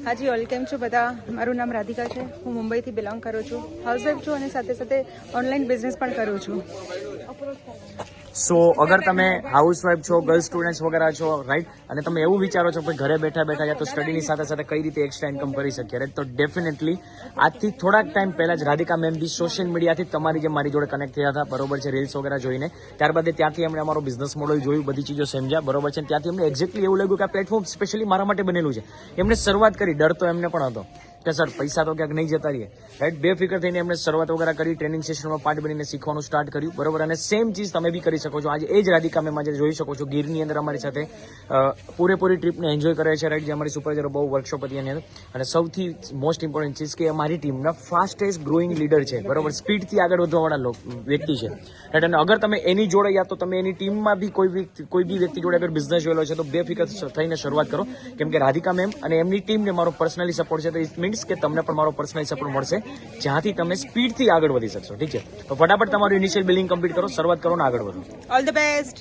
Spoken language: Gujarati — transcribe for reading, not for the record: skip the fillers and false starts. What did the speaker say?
હાજી ઓલ કેમ છો બધા? મારું નામ રાધિકા છે. હું મુંબઈથી બિલોંગ કરું છું. હાઉસવાઈફ છું અને સાથે સાથે ઓનલાઈન બિઝનેસ પણ કરું છું. સો અગર તમે હાઉસવાઈફ છો, ગર્લ સ્ટુડન્ટ્સ વગેરે છો, રાઈટ, અને તમે એવું વિચારો છો કે ઘરે બેઠા બેઠા યા તો સ્ટડીની સાથે સાથે કઈ રીતે એક્સ્ટ્રા ઇન્કમ કરી શકીએ, રાઈટ, તો ડેફિનેટલી આજથી થોડાક ટાઈમ પહેલા જ રાધિકા મેમ બી સોશિયલ મીડિયાથી તમારી જે મારી જોડે કનેક્ટ થયા હતા, બરોબર છે, રીલ્સ વગેરે જોઈને. ત્યારબાદ ત્યાંથી એમણે અમારો બિઝનેસ મોડલ જોયું, બધી ચીજો સમજ્યા, બરોબર છે. ત્યાંથી એમને એક્ઝેક્ટલી એવું લાગ્યું કે આ પ્લેટફોર્મ સ્પેશિયલી મારા માટે બનેલું છે. એમણે શરૂઆત કરી, ડર તો એમને પણ હતો કે સર પૈસા તો ક્યાંક નહીં જતા રહીએ, રાઈટ. બેફિકર થઈને એમને શરૂઆત વગેરે કરી, ટ્રેનિંગ સેશનમાં પાર્ટ બનીને શીખવાનું સ્ટાર્ટ કર્યું, બરોબર. અને સેમ ચીજ તમે બી કરી શકો છો. આજે એ જ રાધિકા મેમ આજે જોઈ શકો છો ગીરની અંદર અમારી સાથે પૂરેપૂરી ટ્રીપને એન્જોય કરે છે, રાઈટ. જે અમારી સુપરવાઇઝર બહુ વર્કશોપ હતી એની અંદર. અને સૌથી મોસ્ટ ઇમ્પોર્ટન્ટ ચીજ કે અમારી ટીમના ફાસ્ટેસ્ટ ગ્રોઈંગ લીડર છે, બરોબર. સ્પીડથી આગળ વધવાવાળા વ્યક્તિ છે, રાઈટ. અને અગર તમે એની જોડે યા તો તમે એની ટીમમાં બી કોઈ બી વ્યક્તિ જોડે અગર બિઝનેસ જોયેલો છે તો બેફિકર થઈને શરૂઆત કરો, કેમ કે રાધિકા મેમ અને એમની ટીમને મારો પર્સનલી સપોર્ટ છે. તો ઇટ મીન્સ કે તમને પણ મારો પર્સનલ સપોર્ટ મળશે, જ્યાંથી તમે સ્પીડથી આગળ વધી શકશો, ઠીક છે. તો ફટાફટ તમારું ઇનિશિયલ બિલિંગ કમ્પ્લીટ કરો, શરૂઆત કરો ને આગળ વધો. All the best.